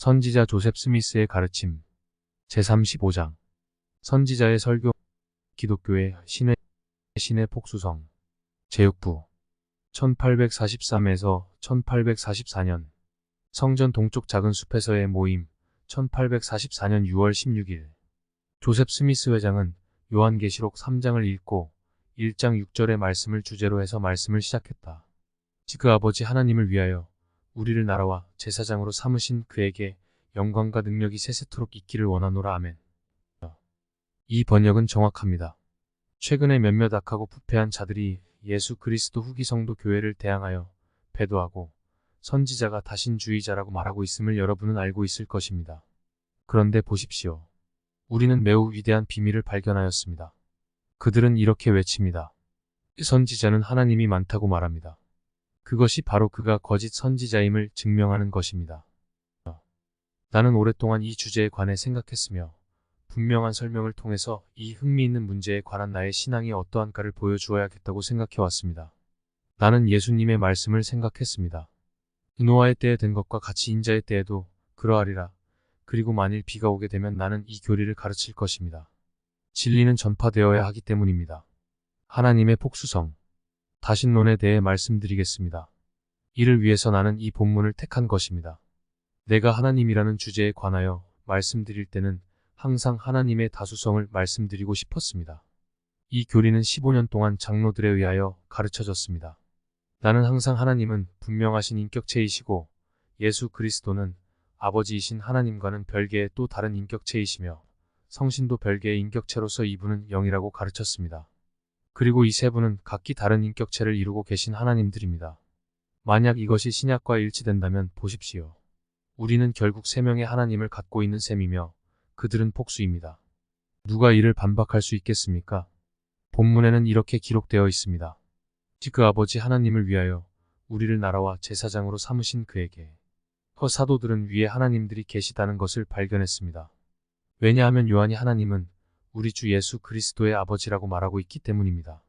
선지자 조셉 스미스의 가르침 제35장 선지자의 설교 기독교의 신의 폭수성 제6부 1843에서 1844년 성전 동쪽 작은 숲에서의 모임 1844년 6월 16일 조셉 스미스 회장은 요한계시록 3장을 읽고 1장 6절의 말씀을 주제로 해서 말씀을 시작했다. 그 아버지 하나님을 위하여 우리를 나라와 제사장으로 삼으신 그에게 영광과 능력이 세세토록 있기를 원하노라. 아멘. 이 번역은 정확합니다. 최근에 몇몇 악하고 부패한 자들이 예수 그리스도 후기 성도 교회를 대항하여 배도하고 선지자가 다신주의자라고 말하고 있음을 여러분은 알고 있을 것입니다. 그런데 보십시오. 우리는 매우 위대한 비밀을 발견하였습니다. 그들은 이렇게 외칩니다. 선지자는 하나님이 많다고 말합니다. 그것이 바로 그가 거짓 선지자임을 증명하는 것입니다. 나는 오랫동안 이 주제에 관해 생각했으며 분명한 설명을 통해서 이 흥미있는 문제에 관한 나의 신앙이 어떠한가를 보여주어야겠다고 생각해왔습니다. 나는 예수님의 말씀을 생각했습니다. 노아의 때에 된 것과 같이 인자의 때에도 그러하리라. 그리고 만일 비가 오게 되면 나는 이 교리를 가르칠 것입니다. 진리는 전파되어야 하기 때문입니다. 하나님의 폭수성 다신론에 대해 말씀드리겠습니다. 이를 위해서 나는 이 본문을 택한 것입니다. 내가 하나님이라는 주제에 관하여 말씀드릴 때는 항상 하나님의 다수성을 말씀드리고 싶었습니다. 이 교리는 15년 동안 장로들에 의하여 가르쳐졌습니다. 나는 항상 하나님은 분명하신 인격체이시고 예수 그리스도는 아버지이신 하나님과는 별개의 또 다른 인격체이시며 성신도 별개의 인격체로서 이분은 영이라고 가르쳤습니다. 그리고 이 세 분은 각기 다른 인격체를 이루고 계신 하나님들입니다. 만약 이것이 신약과 일치된다면 보십시오. 우리는 결국 세 명의 하나님을 갖고 있는 셈이며 그들은 폭수입니다. 누가 이를 반박할 수 있겠습니까? 본문에는 이렇게 기록되어 있습니다. 그 아버지 하나님을 위하여 우리를 나라와 제사장으로 삼으신 그에게 사도들은 위에 하나님들이 계시다는 것을 발견했습니다. 왜냐하면 요한이 하나님은 우리 주 예수 그리스도의 아버지라고 말하고 있기 때문입니다.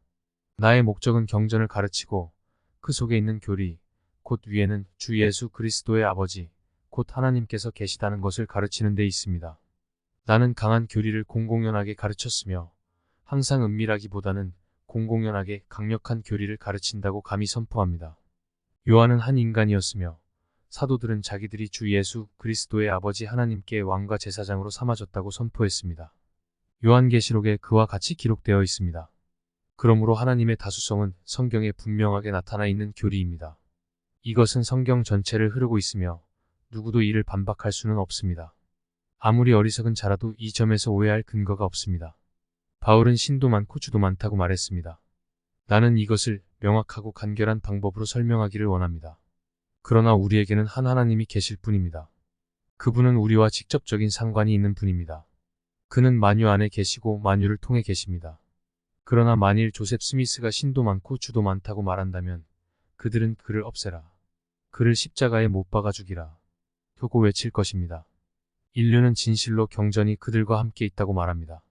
나의 목적은 경전을 가르치고 그 속에 있는 교리, 곧 위에는 주 예수 그리스도의 아버지, 곧 하나님께서 계시다는 것을 가르치는 데 있습니다. 나는 강한 교리를 공공연하게 가르쳤으며 항상 은밀하기보다는 공공연하게 강력한 교리를 가르친다고 감히 선포합니다. 요한은 한 인간이었으며 사도들은 자기들이 주 예수 그리스도의 아버지 하나님께 왕과 제사장으로 삼아졌다고 선포했습니다. 요한계시록에 그와 같이 기록되어 있습니다. 그러므로 하나님의 다수성은 성경에 분명하게 나타나 있는 교리입니다. 이것은 성경 전체를 흐르고 있으며 누구도 이를 반박할 수는 없습니다. 아무리 어리석은 자라도 이 점에서 오해할 근거가 없습니다. 바울은 신도 많고 주도 많다고 말했습니다. 나는 이것을 명확하고 간결한 방법으로 설명하기를 원합니다. 그러나 우리에게는 한 하나님이 계실 뿐입니다. 그분은 우리와 직접적인 상관이 있는 분입니다. 그는 만유 안에 계시고 만유를 통해 계십니다. 그러나 만일 조셉 스미스가 신도 많고 주도 많다고 말한다면 그들은 그를 없애라. 그를 십자가에 못 박아 죽이라. 두고 외칠 것입니다. 인류는 진실로 경전이 그들과 함께 있다고 말합니다.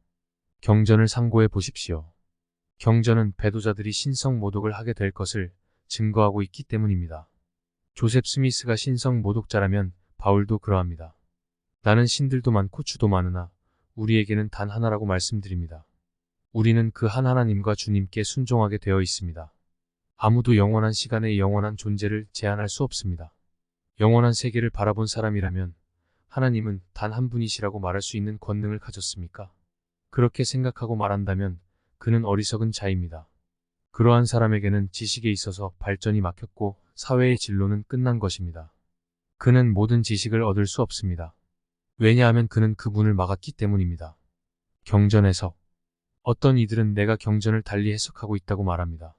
경전을 상고해 보십시오. 경전은 배도자들이 신성 모독을 하게 될 것을 증거하고 있기 때문입니다. 조셉 스미스가 신성 모독자라면 바울도 그러합니다. 나는 신들도 많고 주도 많으나 우리에게는 단 하나라고 말씀드립니다. 우리는 그 한 하나님과 주님께 순종하게 되어 있습니다. 아무도 영원한 시간의 영원한 존재를 제한할 수 없습니다. 영원한 세계를 바라본 사람이라면 하나님은 단 한 분이시라고 말할 수 있는 권능을 가졌습니까? 그렇게 생각하고 말한다면 그는 어리석은 자입니다. 그러한 사람에게는 지식에 있어서 발전이 막혔고 사회의 진로는 끝난 것입니다. 그는 모든 지식을 얻을 수 없습니다. 왜냐하면 그는 그 문을 막았기 때문입니다. 경전 해석. 어떤 이들은 내가 경전을 달리 해석하고 있다고 말합니다.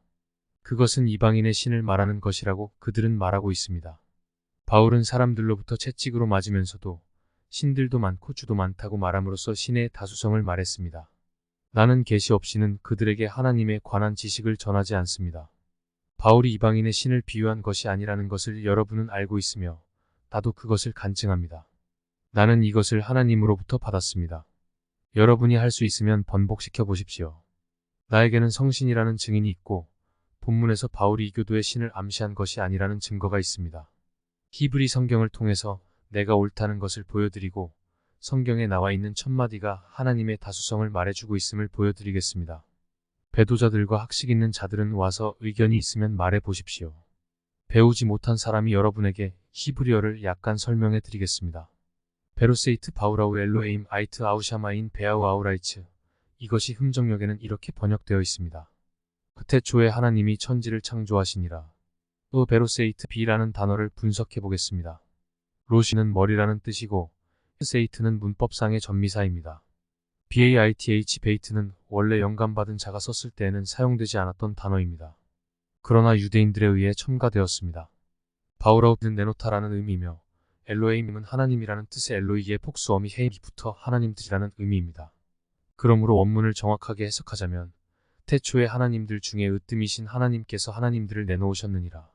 그것은 이방인의 신을 말하는 것이라고 그들은 말하고 있습니다. 바울은 사람들로부터 채찍으로 맞으면서도 신들도 많고 주도 많다고 말함으로써 신의 다수성을 말했습니다. 나는 계시 없이는 그들에게 하나님에 관한 지식을 전하지 않습니다. 바울이 이방인의 신을 비유한 것이 아니라는 것을 여러분은 알고 있으며 나도 그것을 간증합니다. 나는 이것을 하나님으로부터 받았습니다. 여러분이 할 수 있으면 번복시켜 보십시오. 나에게는 성신이라는 증인이 있고 본문에서 바울이 이교도의 신을 암시한 것이 아니라는 증거가 있습니다. 히브리 성경을 통해서 내가 옳다는 것을 보여드리고 성경에 나와 있는 첫마디가 하나님의 다수성을 말해주고 있음을 보여드리겠습니다. 배도자들과 학식 있는 자들은 와서 의견이 있으면 말해 보십시오. 배우지 못한 사람이 여러분에게 히브리어를 약간 설명해 드리겠습니다. 베로세이트 바우라우 엘로헤임 아이트 아우샤마인 베아우 아우라이츠. 이것이 흠정역에는 이렇게 번역되어 있습니다. 그때 초에 하나님이 천지를 창조하시니라. 베로세이트 비라는 단어를 분석해 보겠습니다. 로시는 머리라는 뜻이고 세이트는 문법상의 전미사입니다. BAITH 베이트는 원래 영감받은 자가 썼을 때에는 사용되지 않았던 단어입니다. 그러나 유대인들에 의해 첨가되었습니다. 바우라우는 네노타라는 의미며 엘로헤임은 하나님이라는 뜻의 엘로이의 복수어미 헤임부터 하나님들이라는 의미입니다. 그러므로 원문을 정확하게 해석하자면 태초에 하나님들 중에 으뜸이신 하나님께서 하나님들을 내놓으셨느니라.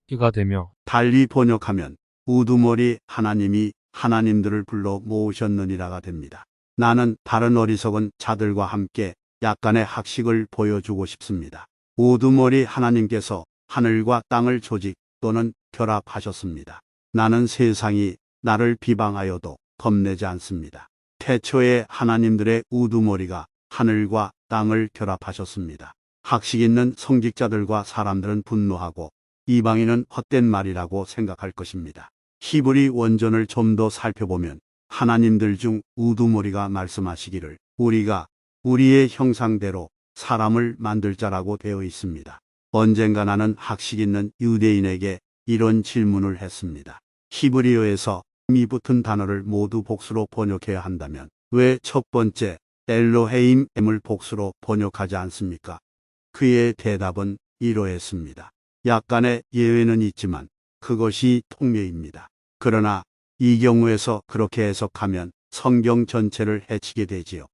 이가 되며 달리 번역하면 우두머리 하나님이 하나님들을 불러 모으셨느니라가 됩니다. 나는 다른 어리석은 자들과 함께 약간의 학식을 보여주고 싶습니다. 우두머리 하나님께서 하늘과 땅을 조직 또는 결합하셨습니다. 나는 세상이 나를 비방하여도 겁내지 않습니다. 태초에 하나님들의 우두머리가 하늘과 땅을 결합하셨습니다. 학식 있는 성직자들과 사람들은 분노하고 이방인은 헛된 말이라고 생각할 것입니다. 히브리 원전을 좀 더 살펴보면 하나님들 중 우두머리가 말씀하시기를 우리가 우리의 형상대로 사람을 만들 자라고 되어 있습니다. 언젠가 나는 학식 있는 유대인에게 이런 질문을 했습니다. 히브리어에서 미 붙은 단어를 모두 복수로 번역해야 한다면 왜 첫 번째 엘로헤임을 복수로 번역하지 않습니까? 그의 대답은 이러했습니다. 약간의 예외는 있지만 그것이 통례입니다. 그러나 이 경우에서 그렇게 해석하면 성경 전체를 해치게 되지요.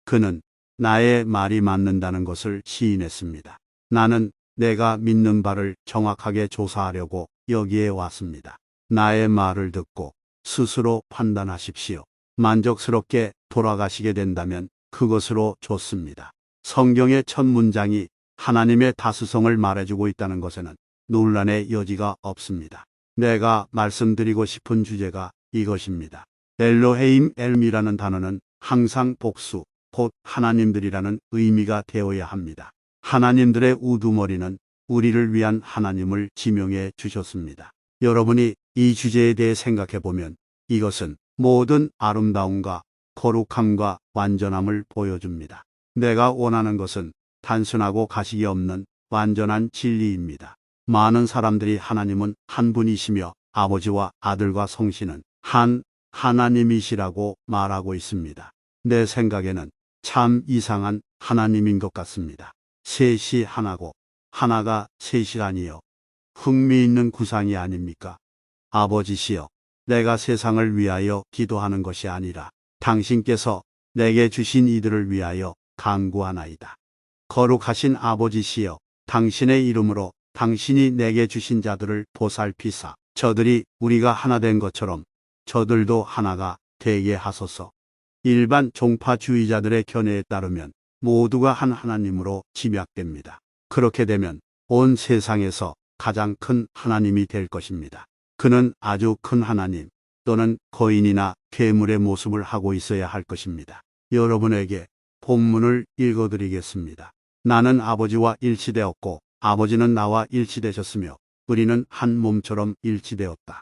그는 나의 말이 맞는다는 것을 시인했습니다. 나는 내가 믿는 바를 정확하게 조사하려고 여기에 왔습니다. 나의 말을 듣고 스스로 판단하십시오. 만족스럽게 돌아가시게 된다면 그것으로 좋습니다. 성경의 첫 문장이 하나님의 다수성을 말해주고 있다는 것에는 논란의 여지가 없습니다. 내가 말씀드리고 싶은 주제가 이것입니다. 엘로헤임 엘미라는 단어는 항상 복수, 곧 하나님들이라는 의미가 되어야 합니다. 하나님들의 우두머리는 우리를 위한 하나님을 지명해 주셨습니다. 여러분이 이 주제에 대해 생각해 보면 이것은 모든 아름다움과 거룩함과 완전함을 보여줍니다. 내가 원하는 것은 단순하고 가식이 없는 완전한 진리입니다. 많은 사람들이 하나님은 한 분이시며 아버지와 아들과 성신은 한 하나님이시라고 말하고 있습니다. 내 생각에는 참 이상한 하나님인 것 같습니다. 셋이 하나고 하나가 셋이라니요. 흥미있는 구상이 아닙니까? 아버지시여, 내가 세상을 위하여 기도하는 것이 아니라 당신께서 내게 주신 이들을 위하여 간구하나이다. 거룩하신 아버지시여, 당신의 이름으로 당신이 내게 주신 자들을 보살피사 저들이 우리가 하나 된 것처럼 저들도 하나가 되게 하소서. 일반 종파주의자들의 견해에 따르면 모두가 한 하나님으로 집약됩니다. 그렇게 되면 온 세상에서 가장 큰 하나님이 될 것입니다. 그는 아주 큰 하나님 또는 거인이나 괴물의 모습을 하고 있어야 할 것입니다. 여러분에게 본문을 읽어드리겠습니다. 나는 아버지와 일치되었고 아버지는 나와 일치되셨으며 우리는 한 몸처럼 일치되었다.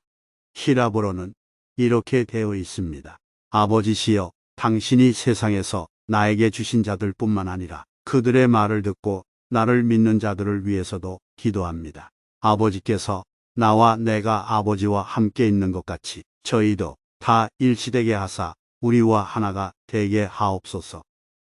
히라보로는 이렇게 되어 있습니다. 아버지시여, 당신이 세상에서 나에게 주신 자들뿐만 아니라 그들의 말을 듣고 나를 믿는 자들을 위해서도 기도합니다. 아버지께서 나와 내가 아버지와 함께 있는 것 같이 저희도 다 일치되게 하사 우리와 하나가 되게 하옵소서.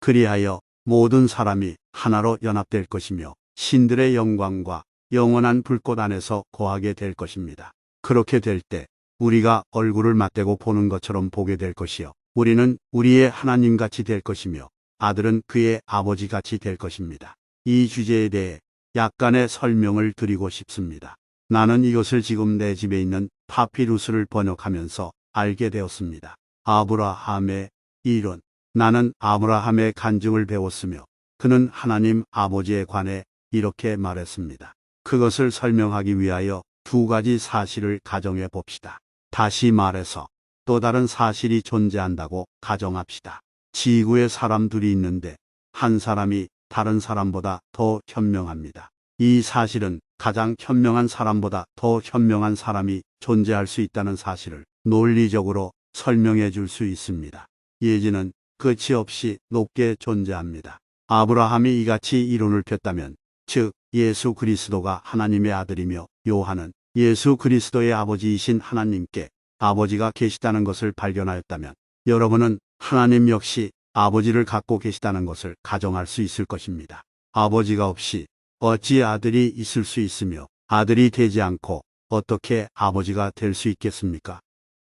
그리하여 모든 사람이 하나로 연합될 것이며 신들의 영광과 영원한 불꽃 안에서 거하게 될 것입니다. 그렇게 될 때 우리가 얼굴을 맞대고 보는 것처럼 보게 될 것이요. 우리는 우리의 하나님같이 될 것이며 아들은 그의 아버지같이 될 것입니다. 이 주제에 대해 약간의 설명을 드리고 싶습니다. 나는 이것을 지금 내 집에 있는 파피루스를 번역하면서 알게 되었습니다. 아브라함의 이론. 나는 아브라함의 간증을 배웠으며 그는 하나님 아버지에 관해 이렇게 말했습니다. 그것을 설명하기 위하여 두 가지 사실을 가정해 봅시다. 다시 말해서 또 다른 사실이 존재한다고 가정합시다. 지구에 사람 둘이 있는데 한 사람이 다른 사람보다 더 현명합니다. 이 사실은 가장 현명한 사람보다 더 현명한 사람이 존재할 수 있다는 사실을 논리적으로 설명해 줄 수 있습니다. 예지는 끝이 없이 높게 존재합니다. 아브라함이 이같이 이론을 폈다면, 즉 예수 그리스도가 하나님의 아들이며 요한은 예수 그리스도의 아버지이신 하나님께 아버지가 계시다는 것을 발견하였다면, 여러분은 하나님 역시 아버지를 갖고 계시다는 것을 가정할 수 있을 것입니다. 아버지가 없이 어찌 아들이 있을 수 있으며 아들이 되지 않고 어떻게 아버지가 될 수 있겠습니까?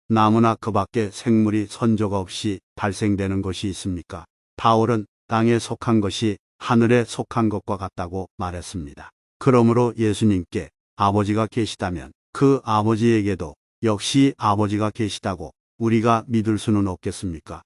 나무나 그 밖에 생물이 선조가 없이 발생되는 것이 있습니까? 바울은 땅에 속한 것이 하늘에 속한 것과 같다고 말했습니다. 그러므로 예수님께 아버지가 계시다면 그 아버지에게도 역시 아버지가 계시다고 우리가 믿을 수는 없겠습니까?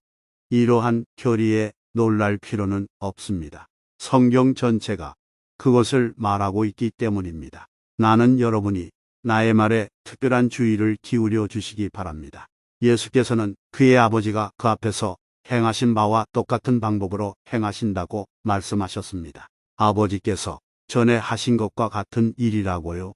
이러한 교리에 놀랄 필요는 없습니다. 성경 전체가 그것을 말하고 있기 때문입니다. 나는 여러분이 나의 말에 특별한 주의를 기울여 주시기 바랍니다. 예수께서는 그의 아버지가 그 앞에서 행하신 바와 똑같은 방법으로 행하신다고 말씀하셨습니다. 아버지께서 전에 하신 것과 같은 일이라고요.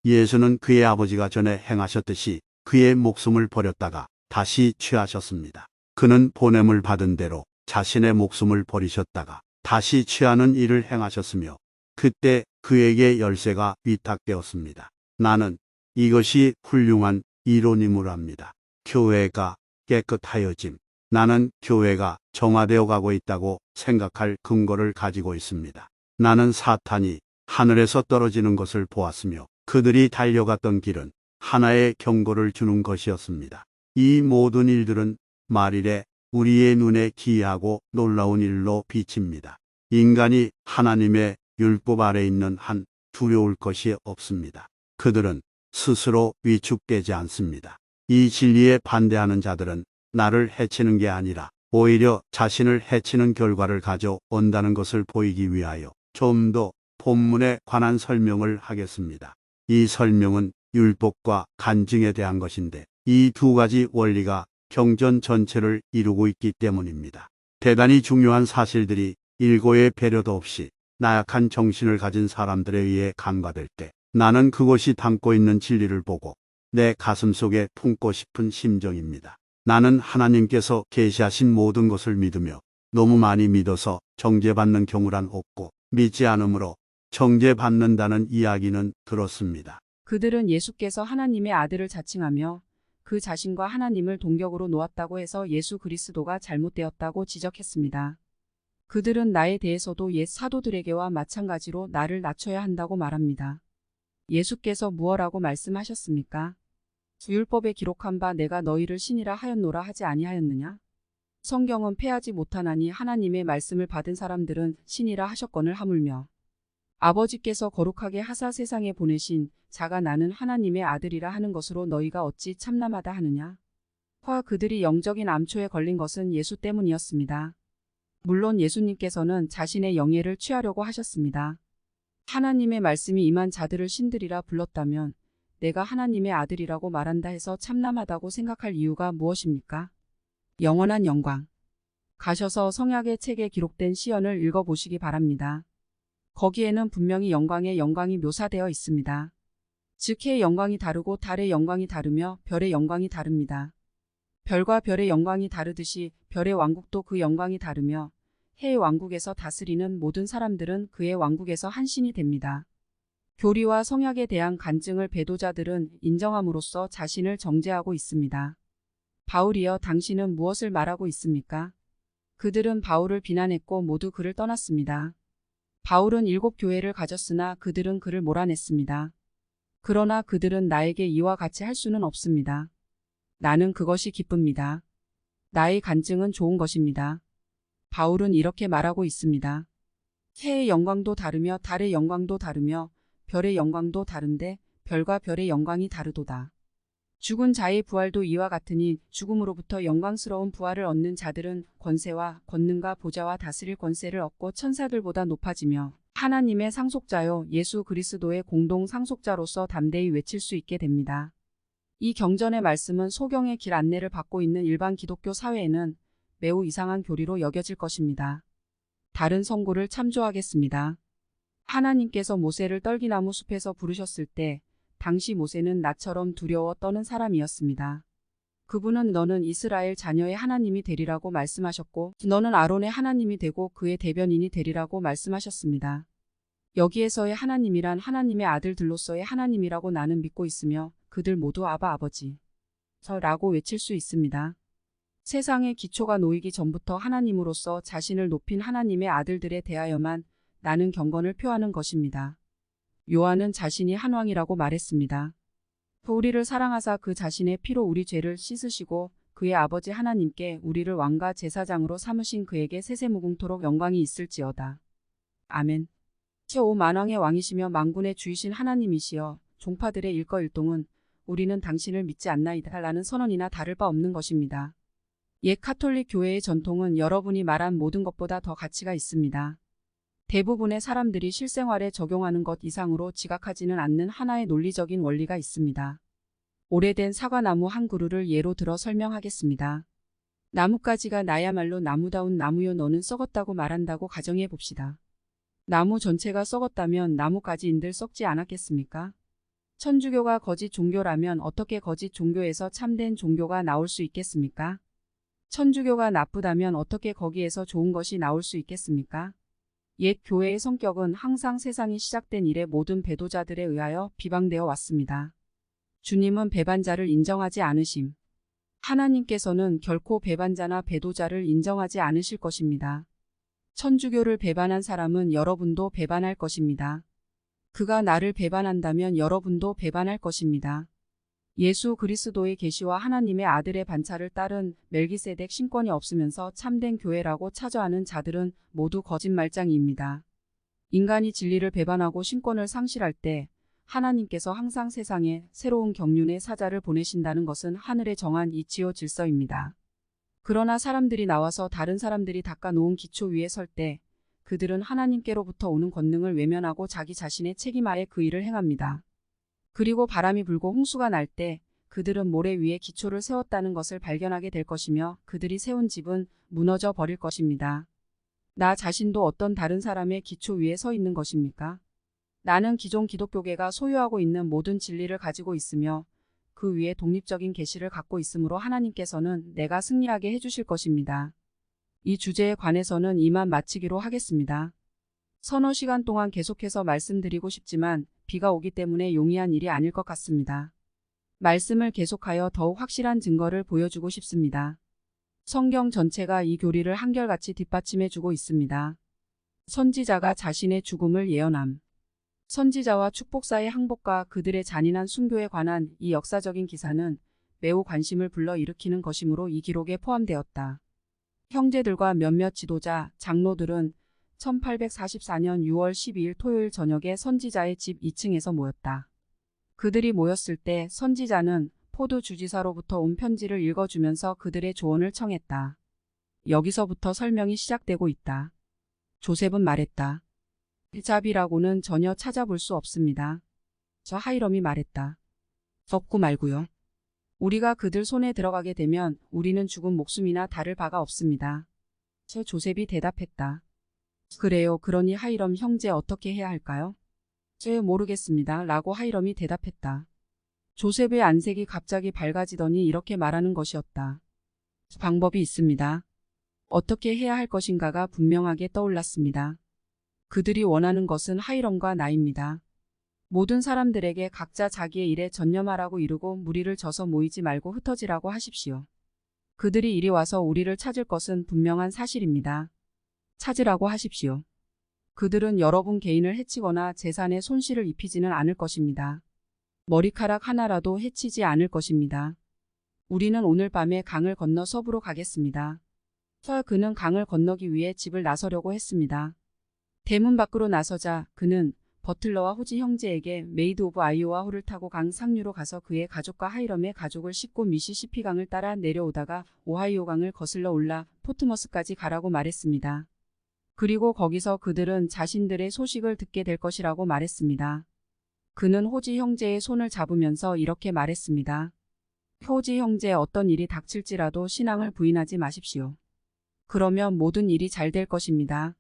예수는 그의 아버지가 전에 행하셨듯이 그의 목숨을 버렸다가 다시 취하셨습니다. 그는 보냄을 받은 대로 자신의 목숨을 버리셨다가 다시 취하는 일을 행하셨으며, 그때 그에게 열쇠가 위탁되었습니다. 나는 이것이 훌륭한 이론임을 압니다. 교회가 깨끗하여짐. 나는 교회가 정화되어 가고 있다고 생각할 근거를 가지고 있습니다. 나는 사탄이 하늘에서 떨어지는 것을 보았으며 그들이 달려갔던 길은 하나의 경고를 주는 것이었습니다. 이 모든 일들은 말일에 우리의 눈에 기이하고 놀라운 일로 비칩니다. 인간이 하나님의 율법 아래 있는 한 두려울 것이 없습니다. 그들은 스스로 위축되지 않습니다. 이 진리에 반대하는 자들은 나를 해치는 게 아니라 오히려 자신을 해치는 결과를 가져온다는 것을 보이기 위하여 좀 더 본문에 관한 설명을 하겠습니다. 이 설명은 율법과 간증에 대한 것인데 이 두 가지 원리가 경전 전체를 이루고 있기 때문입니다. 대단히 중요한 사실들이 일고의 배려도 없이 나약한 정신을 가진 사람들에 의해 간과될 때 나는 그것이 담고 있는 진리를 보고 내 가슴 속에 품고 싶은 심정입니다. 나는 하나님께서 계시하신 모든 것을 믿으며 너무 많이 믿어서 정죄받는 경우란 없고 믿지 않으므로 정죄받는다는 이야기는 들었습니다. 그들은 예수께서 하나님의 아들을 자칭하며 그 자신과 하나님을 동격으로 놓았다고 해서 예수 그리스도가 잘못되었다고 지적했습니다. 그들은 나에 대해서도 옛 사도들에게와 마찬가지로 나를 낮춰야 한다고 말합니다. 예수께서 무엇라고 말씀하셨습니까? 율법에 기록한 바 내가 너희를 신이라 하였노라 하지 아니하였느냐? 성경은 패하지 못하나니 하나님의 말씀을 받은 사람들은 신이라 하셨거늘 하물며 아버지께서 거룩하게 하사 세상에 보내신 자가 나는 하나님의 아들이라 하는 것으로 너희가 어찌 참남하다 하느냐? 화 그들이 영적인 암초에 걸린 것은 예수 때문이었습니다. 물론 예수님께서는 자신의 영예를 취하려고 하셨습니다. 하나님의 말씀이 임한 자들을 신들이라 불렀다면 내가 하나님의 아들이라고 말한다 해서 참남하다고 생각할 이유가 무엇입니까? 영원한 영광. 가셔서 성약의 책에 기록된 시연을 읽어보시기 바랍니다. 거기에는 분명히 영광의 영광이 묘사되어 있습니다. 즉 해의 영광이 다르고 달의 영광이 다르며 별의 영광이 다릅니다. 별과 별의 영광이 다르듯이 별의 왕국도 그 영광이 다르며 해의 왕국에서 다스리는 모든 사람들은 그의 왕국에서 한 신이 됩니다. 교리와 성약에 대한 간증을 배도자들은 인정함으로써 자신을 정죄하고 있습니다. 바울이여 당신은 무엇을 말하고 있습니까? 그들은 바울을 비난했고 모두 그를 떠났습니다. 바울은 7 교회를 가졌으나 그들은 그를 몰아냈습니다. 그러나 그들은 나에게 이와 같이 할 수는 없습니다. 나는 그것이 기쁩니다. 나의 간증은 좋은 것입니다. 바울은 이렇게 말하고 있습니다. 해의 영광도 다르며 달의 영광도 다르며 별의 영광도 다른데 별과 별의 영광이 다르도다. 죽은 자의 부활도 이와 같으니 죽음으로부터 영광스러운 부활을 얻는 자들은 권세와 권능과 보좌와 다스릴 권세를 얻고 천사들보다 높아지며 하나님의 상속자요 예수 그리스도의 공동 상속자로서 담대히 외칠 수 있게 됩니다. 이 경전의 말씀은 소경의 길 안내를 받고 있는 일반 기독교 사회에는 매우 이상한 교리로 여겨질 것입니다. 다른 성구를 참조하겠습니다. 하나님께서 모세를 떨기나무 숲에서 부르셨을 때 당시 모세는 나처럼 두려워 떠는 사람이었습니다. 그분은 너는 이스라엘 자녀의 하나님이 되리라고 말씀하셨고 너는 아론의 하나님이 되고 그의 대변인이 되리라고 말씀하셨습니다. 여기에서의 하나님이란 하나님의 아들들로서의 하나님이라고 나는 믿고 있으며 그들 모두 아바 아버지 라고 외칠 수 있습니다. 세상의 기초가 놓이기 전부터 하나님으로서 자신을 높인 하나님의 아들들에 대하여만 나는 경건을 표하는 것입니다. 요한은 자신이 한왕이라고 말했습니다. 우리를 사랑하사 그 자신의 피로 우리 죄를 씻으시고 그의 아버지 하나님께 우리를 왕과 제사장으로 삼으신 그에게 세세무궁토록 영광이 있을지어다. 아멘. 제5 만왕의 왕이시며 만군의 주이신 하나님이시여 종파들의 일거일동은 우리는 당신을 믿지 않나이다 라는 선언이나 다를 바 없는 것입니다. 옛 카톨릭 교회의 전통은 여러분이 말한 모든 것보다 더 가치가 있습니다. 대부분의 사람들이 실생활에 적용하는 것 이상으로 지각하지는 않는 하나의 논리적인 원리가 있습니다. 오래된 사과나무 한 그루를 예로 들어 설명하겠습니다. 나뭇가지가 나야말로 나무다운 나무요 너는 썩었다고 말한다고 가정해 봅시다. 나무 전체가 썩었다면 나뭇가지인들 썩지 않았겠습니까? 천주교가 거짓 종교라면 어떻게 거짓 종교에서 참된 종교가 나올 수 있겠습니까? 천주교가 나쁘다면 어떻게 거기에서 좋은 것이 나올 수 있겠습니까? 옛 교회의 성격은 항상 세상이 시작된 이래 모든 배도자들에 의하여 비방되어 왔습니다. 주님은 배반자를 인정하지 않으심. 하나님께서는 결코 배반자나 배도자를 인정하지 않으실 것입니다. 천주교를 배반한 사람은 여러분도 배반할 것입니다. 그가 나를 배반한다면 여러분도 배반할 것입니다. 예수 그리스도의 계시와 하나님의 아들의 반차를 따른 멜기세덱 신권이 없으면서 참된 교회라고 차저하는 자들은 모두 거짓말장이입니다. 인간이 진리를 배반하고 신권을 상실할 때 하나님께서 항상 세상에 새로운 경륜의 사자를 보내신다는 것은 하늘에 정한 이치요 질서입니다. 그러나 사람들이 나와서 다른 사람들이 닦아놓은 기초 위에 설 때 그들은 하나님께로부터 오는 권능을 외면하고 자기 자신의 책임하에 그 일을 행합니다. 그리고 바람이 불고 홍수가 날 때 그들은 모래 위에 기초를 세웠다는 것을 발견하게 될 것이며 그들이 세운 집은 무너져 버릴 것입니다. 나 자신도 어떤 다른 사람의 기초 위에 서 있는 것입니까? 나는 기존 기독교계가 소유하고 있는 모든 진리를 가지고 있으며 그 위에 독립적인 계시를 갖고 있으므로 하나님께서는 내가 승리하게 해주실 것입니다. 이 주제에 관해서는 이만 마치기로 하겠습니다. 서너 시간 동안 계속해서 말씀드리고 싶지만 비가 오기 때문에 용이한 일이 아닐 것 같습니다. 말씀을 계속하여 더욱 확실한 증거를 보여주고 싶습니다. 성경 전체가 이 교리를 한결같이 뒷받침해주고 있습니다. 선지자가 자신의 죽음을 예언함. 선지자와 축복사의 항복과 그들의 잔인한 순교에 관한 이 역사적인 기사는 매우 관심을 불러일으키는 것이므로 이 기록에 포함되었다. 형제들과 몇몇 지도자, 장로들은 1844년 6월 12일 토요일 저녁에 선지자의 집 2층에서 모였다. 그들이 모였을 때 선지자는 포드 주지사로부터 온 편지를 읽어주면서 그들의 조언을 청했다. 여기서부터 설명이 시작되고 있다. 조셉은 말했다. 잡이라고는 전혀 찾아볼 수 없습니다. 저 하이럼이 말했다. 없고 말고요. 우리가 그들 손에 들어가게 되면 우리는 죽은 목숨이나 다를 바가 없습니다. 저 조셉이 대답했다. 그래요. 그러니 하이럼 형제 어떻게 해야 할까요? 모르겠습니다. 라고 하이럼이 대답했다. 조셉의 안색이 갑자기 밝아지더니 이렇게 말하는 것이었다. 방법이 있습니다. 어떻게 해야 할 것인가가 분명하게 떠올랐습니다. 그들이 원하는 것은 하이럼과 나입니다. 모든 사람들에게 각자 자기의 일에 전념하라고 이르고 무리를 져서 모이지 말고 흩어지라고 하십시오. 그들이 이리 와서 우리를 찾을 것은 분명한 사실입니다. 찾으라고 하십시오. 그들은 여러분 개인을 해치거나 재산에 손실을 입히지는 않을 것입니다. 머리카락 하나라도 해치지 않을 것입니다. 우리는 오늘 밤에 강을 건너 서부로 가겠습니다. 그는 강을 건너기 위해 집을 나서려고 했습니다. 대문 밖으로 나서자 그는 버틀러와 호지 형제에게 메이드 오브 아이오와호를 타고 강 상류로 가서 그의 가족과 하이럼의 가족을 싣고 미시시피 강을 따라 내려오다가 오하이오 강을 거슬러 올라 포트머스까지 가라고 말했습니다. 그리고 거기서 그들은 자신들의 소식을 듣게 될 것이라고 말했습니다. 그는 호지 형제의 손을 잡으면서 이렇게 말했습니다. 효지 형제 어떤 일이 닥칠지라도 신앙을 부인하지 마십시오. 그러면 모든 일이 잘 될 것입니다.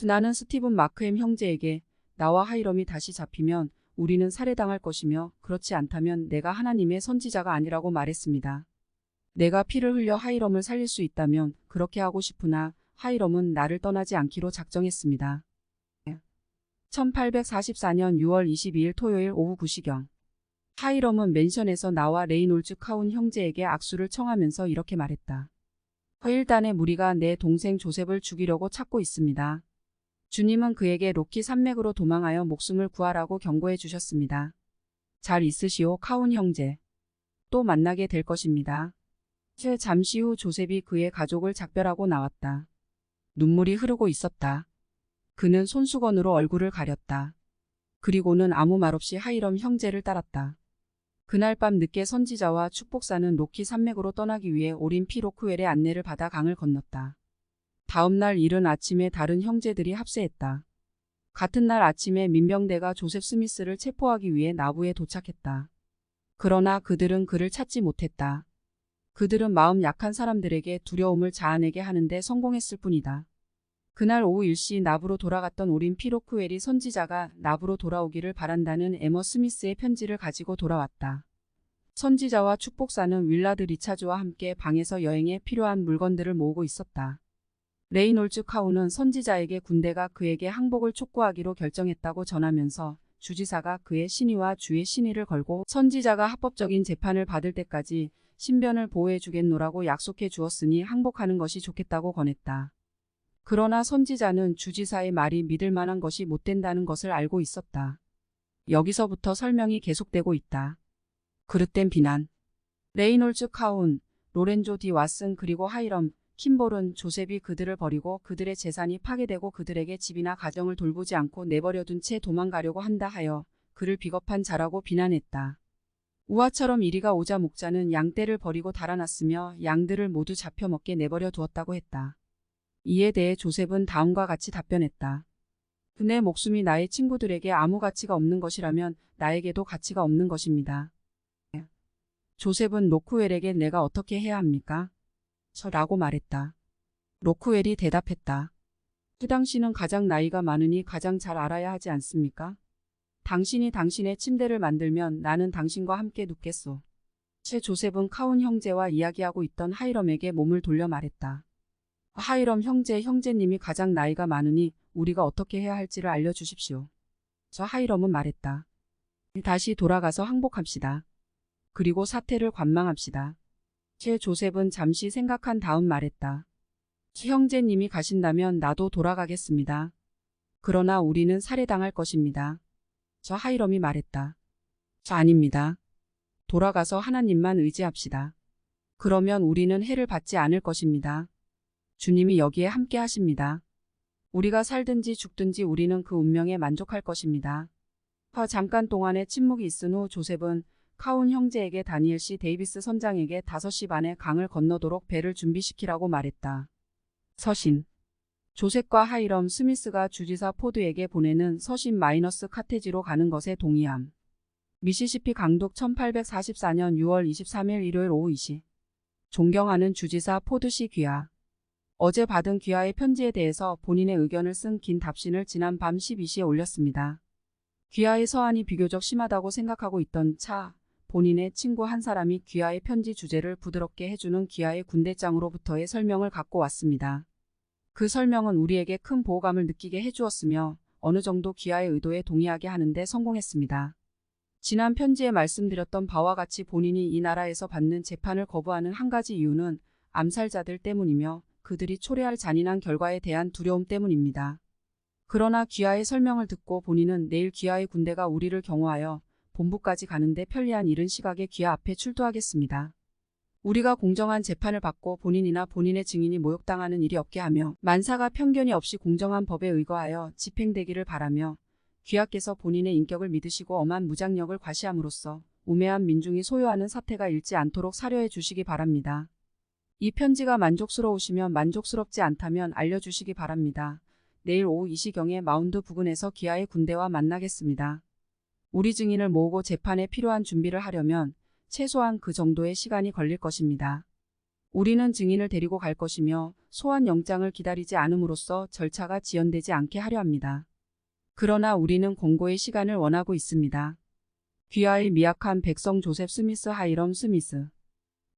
나는 스티븐 마크햄 형제에게 나와 하이럼이 다시 잡히면 우리는 살해당할 것이며 그렇지 않다면 내가 하나님의 선지자가 아니라고 말했습니다. 내가 피를 흘려 하이럼을 살릴 수 있다면 그렇게 하고 싶으나 하이럼은 나를 떠나지 않기로 작정했습니다. 1844년 6월 22일 토요일 오후 9시경 하이럼은 맨션에서 나와 레이놀즈 카운 형제에게 악수를 청하면서 이렇게 말했다. 허일단의 무리가 내 동생 조셉을 죽이려고 찾고 있습니다. 주님은 그에게 로키 산맥으로 도망하여 목숨을 구하라고 경고해 주셨습니다. 잘 있으시오, 카운 형제. 또 만나게 될 것입니다. 잠시 후 조셉이 그의 가족을 작별하고 나왔다. 눈물이 흐르고 있었다. 그는 손수건으로 얼굴을 가렸다. 그리고는 아무 말 없이 하이럼 형제를 따랐다. 그날 밤 늦게 선지자와 축복사는 로키 산맥으로 떠나기 위해 오린피 로크웰의 안내를 받아 강을 건넜다. 다음 날 이른 아침에 다른 형제들이 합세했다. 같은 날 아침에 민병대가 조셉 스미스를 체포하기 위해 나부에 도착했다. 그러나 그들은 그를 찾지 못했다. 그들은 마음 약한 사람들에게 두려움을 자아내게 하는데 성공했을 뿐이다. 그날 오후 1시 나부로 돌아갔던 오린피 로크웰이 선지자가 나부로 돌아오기를 바란다는 에머 스미스의 편지를 가지고 돌아왔다. 선지자와 축복사는 윌라드 리차즈와 함께 방에서 여행에 필요한 물건들을 모으고 있었다. 레이놀즈 카운은 선지자에게 군대가 그에게 항복을 촉구하기로 결정했다고 전하면서 주지사가 그의 신의와 주의 신의를 걸고 선지자가 합법적인 재판을 받을 때까지 신변을 보호해 주겠노라고 약속해 주었으니 항복하는 것이 좋겠다고 권했다. 그러나 선지자는 주지사의 말이 믿을 만한 것이 못 된다는 것을 알고 있었다. 여기서부터 설명이 계속되고 있다. 그릇된 비난. 레이놀즈 카운, 로렌조 디 왓슨 그리고 하이럼, 킴볼은 조셉이 그들을 버리고 그들의 재산이 파괴되고 그들에게 집이나 가정을 돌보지 않고 내버려둔 채 도망가려고 한다 하여 그를 비겁한 자라고 비난했다. 우화처럼 이리가 오자 목자는 양떼를 버리고 달아났으며 양들을 모두 잡혀먹게 내버려 두었다고 했다. 이에 대해 조셉은 다음과 같이 답변했다. 내 목숨이 나의 친구들에게 아무 가치가 없는 것이라면 나에게도 가치가 없는 것입니다. 조셉은 로크웰에게 내가 어떻게 해야 합니까? 라고 말했다. 로크웰이 대답했다. 그 당신은 가장 나이가 많으니 가장 잘 알아야 하지 않습니까? 당신이 당신의 침대를 만들면 나는 당신과 함께 눕겠소. 조셉은 카운 형제와 이야기하고 있던 하이럼에게 몸을 돌려 말했다. 하이럼 형제님이 가장 나이가 많으니 우리가 어떻게 해야 할지를 알려주십시오. 하이럼은 말했다. 다시 돌아가서 항복합시다. 그리고 사태를 관망합시다. 조셉은 잠시 생각한 다음 말했다. 형제님이 가신다면 나도 돌아가겠습니다. 그러나 우리는 살해당할 것입니다. 하이럼이 말했다. 아닙니다. 돌아가서 하나님만 의지합시다. 그러면 우리는 해를 받지 않을 것입니다. 주님이 여기에 함께 하십니다. 우리가 살든지 죽든지 우리는 그 운명에 만족할 것입니다. 잠깐 동안의 침묵이 있은 후 조셉은 카운 형제에게 다니엘 씨 데이비스 선장에게 5시 반에 강을 건너도록 배를 준비시키라고 말했다. 서신. 조셉과 하이럼 스미스가 주지사 포드에게 보내는 서신 마이너스 카테지로 가는 것에 동의함. 미시시피 강둑 1844년 6월 23일 일요일 오후 2시. 존경하는 주지사 포드 씨 귀하. 어제 받은 귀하의 편지에 대해서 본인의 의견을 쓴 긴 답신을 지난 밤 12시에 올렸습니다. 귀하의 서한이 비교적 심하다고 생각하고 있던 차, 본인의 친구 한 사람이 귀하의 편지 주제를 부드럽게 해주는 귀하의 군대장으로부터의 설명을 갖고 왔습니다. 그 설명은 우리에게 큰 보호감을 느끼게 해주었으며 어느 정도 귀하의 의도에 동의하게 하는데 성공했습니다. 지난 편지에 말씀드렸던 바와 같이 본인이 이 나라에서 받는 재판을 거부하는 한 가지 이유는 암살자들 때문이며 그들이 초래할 잔인한 결과에 대한 두려움 때문입니다. 그러나 귀하의 설명을 듣고 본인은 내일 귀하의 군대가 우리를 경호하여 본부까지 가는데 편리한 이른 시각에 귀하 앞에 출두하겠습니다. 우리가 공정한 재판을 받고 본인이나 본인의 증인이 모욕당하는 일이 없게 하며 만사가 편견이 없이 공정한 법에 의거하여 집행되기를 바라며 귀하께서 본인의 인격을 믿으시고 엄한 무장력을 과시함으로써 우매한 민중이 소요하는 사태가 일지 않도록 사려해 주시기 바랍니다. 이 편지가 만족스러우시면 만족스럽지 않다면 알려주시기 바랍니다. 내일 오후 2시경에 마운드 부근에서 귀하의 군대와 만나겠습니다. 우리 증인을 모으고 재판에 필요한 준비를 하려면 최소한 그 정도의 시간이 걸릴 것입니다. 우리는 증인을 데리고 갈 것이며 소환 영장을 기다리지 않음으로써 절차가 지연되지 않게 하려 합니다. 그러나 우리는 공고의 시간을 원하고 있습니다. 귀하의 미약한 백성 조셉 스미스 하이럼 스미스